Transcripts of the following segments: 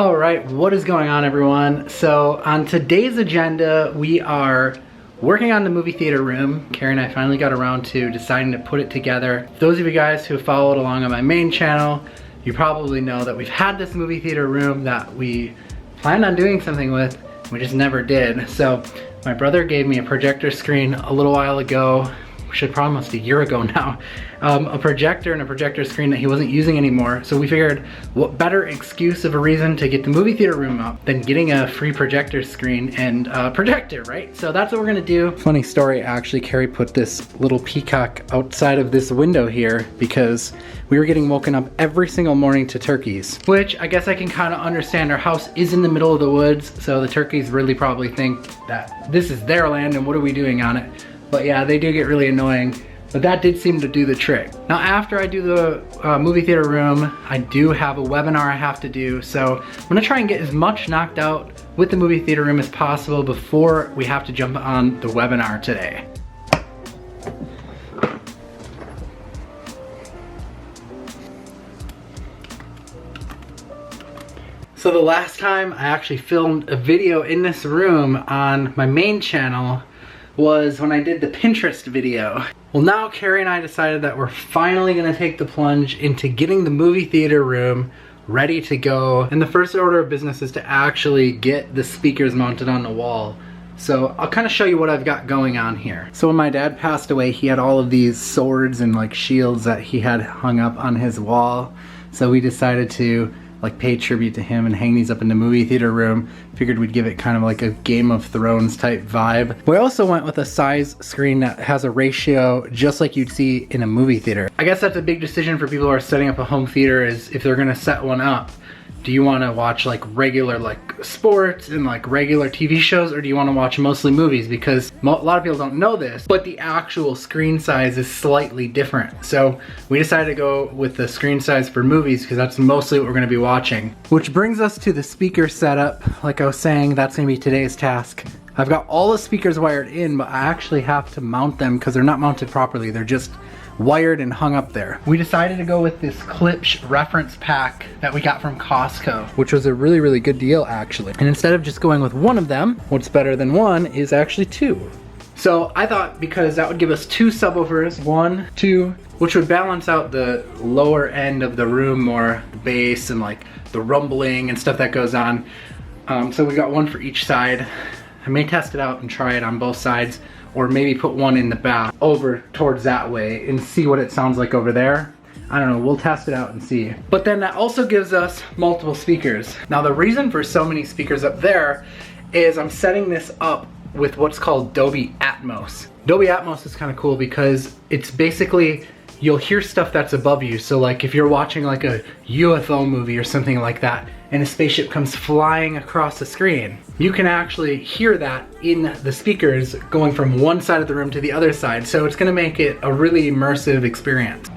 All right, what is going on, everyone? So on today's agenda, we are working on the movie theater room. Carrie and I finally got around to deciding to put it together. Those of you guys who have followed along on my main channel, you probably know that we've had this movie theater room that we planned on doing something with, we just never did. So my brother gave me a projector screen a little while ago, should probably almost a year ago now, a projector and a projector screen that he wasn't using anymore. So we figured, what better excuse of a reason to get the movie theater room up than getting a free projector screen and a projector, right? So that's what we're gonna do. Funny story, actually, Carrie put this little peacock outside of this window here because we were getting woken up every single morning to turkeys, which I guess I can kind of understand. Our house is in the middle of the woods, so the turkeys really probably think that this is their land and what are we doing on it? But yeah, they do get really annoying, but that did seem to do the trick. Now after I do the movie theater room, I do have a webinar I have to do, so I'm gonna try and get as much knocked out with the movie theater room as possible before we have to jump on the webinar today. So the last time I actually filmed a video in this room on my main channel was when I did the Pinterest video. Well, now Carrie and I decided that we're finally gonna take the plunge into getting the movie theater room ready to go. And the first order of business is to actually get the speakers mounted on the wall. So I'll kind of show you what I've got going on here. So when my dad passed away, he had all of these swords and like shields that he had hung up on his wall. So we decided to like pay tribute to him and hang these up in the movie theater room. Figured we'd give it kind of like a Game of Thrones type vibe. We also went with a size screen that has a ratio just like you'd see in a movie theater. I guess that's a big decision for people who are setting up a home theater, is if they're gonna set one up. Do you want to watch like regular like sports and like regular TV shows, or do you want to watch mostly movies? Because a lot of people don't know this, but the actual screen size is slightly different. So we decided to go with the screen size for movies because that's mostly what we're going to be watching. Which brings us to the speaker setup. Like I was saying, that's going to be today's task. I've got all the speakers wired in, but I actually have to mount them because they're not mounted properly. They're just wired and hung up there. We decided to go with this Klipsch reference pack that we got from Costco, which was a really good deal actually. And instead of just going with one of them, what's better than one is actually two. So I thought, because that would give us two subwoofers, 1, 2, which would balance out the lower end of the room more, the bass and like the rumbling and stuff that goes on. So we got one for each side. I may test it out and try it on both sides, or maybe put one in the back over towards that way and see what it sounds like over there. I don't know, we'll test it out and see. But then that also gives us multiple speakers. Now the reason for so many speakers up there is I'm setting this up with what's called Dolby Atmos. Dolby Atmos is kind of cool because it's basically, you'll hear stuff that's above you. So like if you're watching like a UFO movie or something like that, and a spaceship comes flying across the screen, you can actually hear that in the speakers going from one side of the room to the other side. So it's gonna make it a really immersive experience.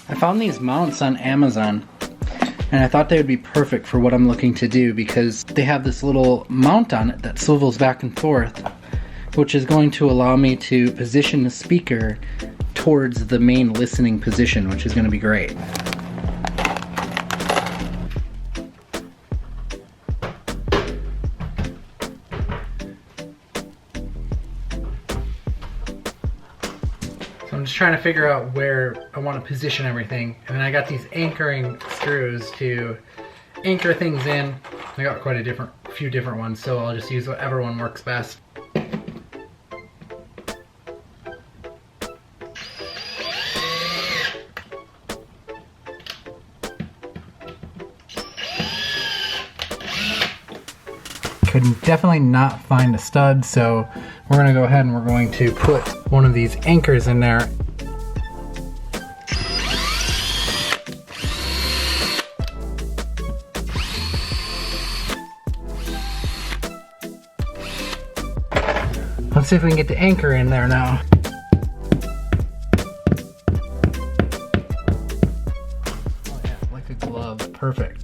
I found these mounts on Amazon, and I thought they would be perfect for what I'm looking to do because they have this little mount on it that swivels back and forth, which is going to allow me to position the speaker towards the main listening position, which is going to be great. So I'm just trying to figure out where I want to position everything, and then I got these anchoring screws to anchor things in. I got quite a few different ones, so I'll just use whatever one works best. Could definitely not find a stud, so we're gonna go ahead and we're going to put one of these anchors in there. Let's see if we can get the anchor in there now. Oh yeah, like a glove, perfect.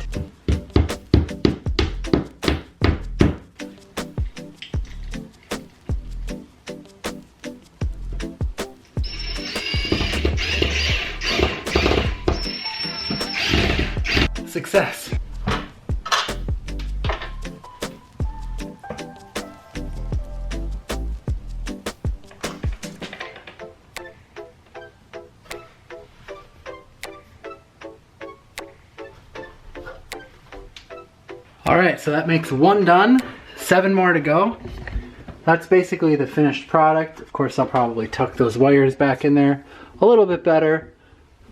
success. Alright, so that makes one done, 7 more to go. That's basically the finished product. Of course, I'll probably tuck those wires back in there a little bit better.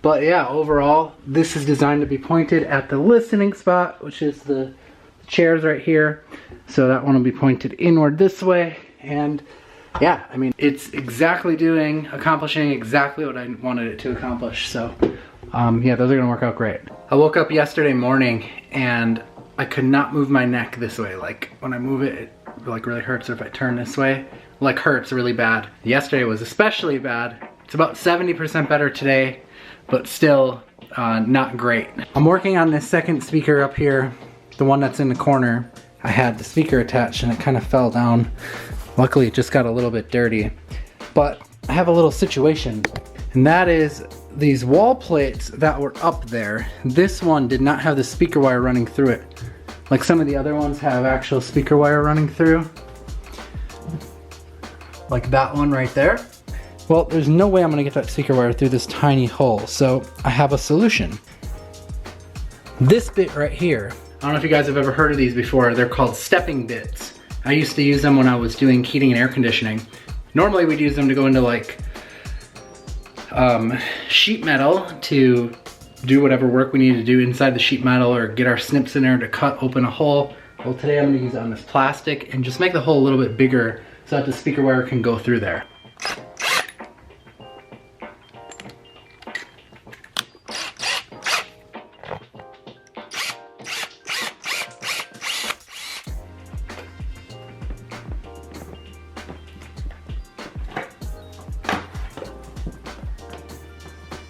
But yeah, overall, this is designed to be pointed at the listening spot, which is the chairs right here. So that one will be pointed inward this way. And yeah, I mean, it's accomplishing exactly what I wanted it to accomplish. So yeah, those are gonna work out great. I woke up yesterday morning and I could not move my neck this way. Like when I move it, it like really hurts, or if I turn this way, like hurts really bad. Yesterday was especially bad. It's about 70% better today, but still not great. I'm working on this second speaker up here, the one that's in the corner. I had the speaker attached and it kind of fell down. Luckily it just got a little bit dirty. But I have a little situation, and that is these wall plates that were up there, this one did not have the speaker wire running through it. Like some of the other ones have actual speaker wire running through. Like that one right there. Well, there's no way I'm gonna get that speaker wire through this tiny hole, so I have a solution. This bit right here, I don't know if you guys have ever heard of these before, they're called stepping bits. I used to use them when I was doing heating and air conditioning. Normally we'd use them to go into like sheet metal to do whatever work we need to do inside the sheet metal, or get our snips in there to cut open a hole. Well, today I'm gonna use it on this plastic and just make the hole a little bit bigger so that the speaker wire can go through there.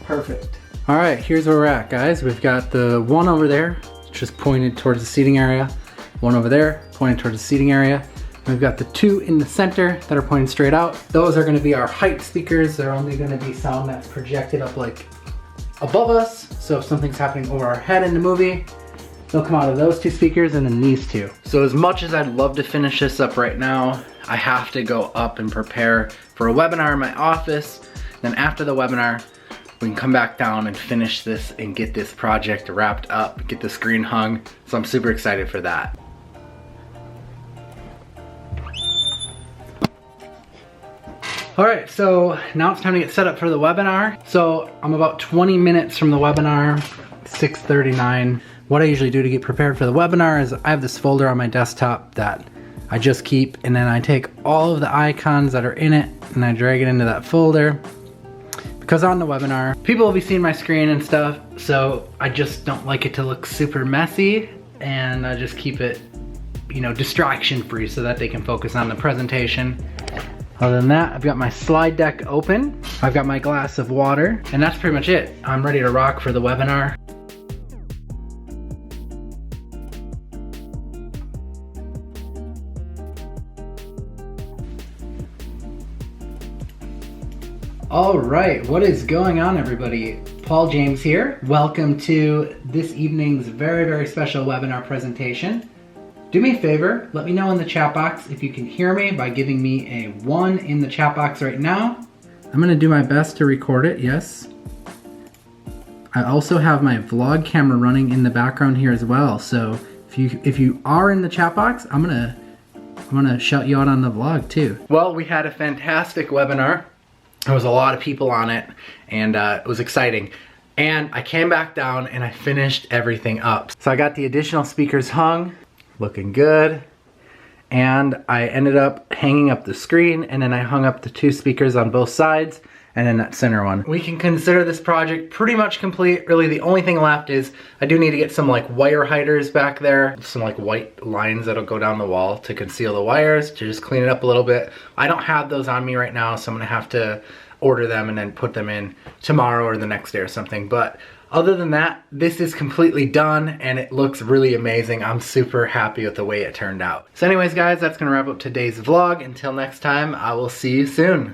Perfect. All right, here's where we're at, guys. We've got the one over there, just pointed towards the seating area. One over there, pointed towards the seating area. And we've got the 2 in the center that are pointing straight out. Those are gonna be our height speakers. They're only gonna be sound that's projected up like above us. So if something's happening over our head in the movie, they'll come out of those 2 speakers and then these 2. So as much as I'd love to finish this up right now, I have to go up and prepare for a webinar in my office. Then after the webinar, we can come back down and finish this and get this project wrapped up, get the screen hung. So I'm super excited for that. All right, so now it's time to get set up for the webinar. So I'm about 20 minutes from the webinar, 6:39. What I usually do to get prepared for the webinar is I have this folder on my desktop that I just keep, and then I take all of the icons that are in it and I drag it into that folder. Because on the webinar, people will be seeing my screen and stuff, so I just don't like it to look super messy, and I just keep it, you know, distraction free so that they can focus on the presentation. Other than that, I've got my slide deck open, I've got my glass of water, and that's pretty much it. I'm ready to rock for the webinar. All right, what is going on, everybody? Paul James here. Welcome to this evening's very, very special webinar presentation. Do me a favor, let me know in the chat box if you can hear me by giving me a 1 in the chat box right now. I'm gonna do my best to record it, yes. I also have my vlog camera running in the background here as well, so if you are in the chat box, I'm gonna shout you out on the vlog too. Well, we had a fantastic webinar. There was a lot of people on it, and it was exciting. And I came back down and I finished everything up. So I got the additional speakers hung, looking good. And I ended up hanging up the screen, and then I hung up the 2 speakers on both sides, and then that center one. We can consider this project pretty much complete. Really, the only thing left is I do need to get some like wire hiders back there, some like white lines that'll go down the wall to conceal the wires, to just clean it up a little bit. I don't have those on me right now, so I'm gonna have to order them and then put them in tomorrow or the next day or something. But other than that, this is completely done and it looks really amazing. I'm super happy with the way it turned out. So anyways, guys, that's gonna wrap up today's vlog. Until next time, I will see you soon.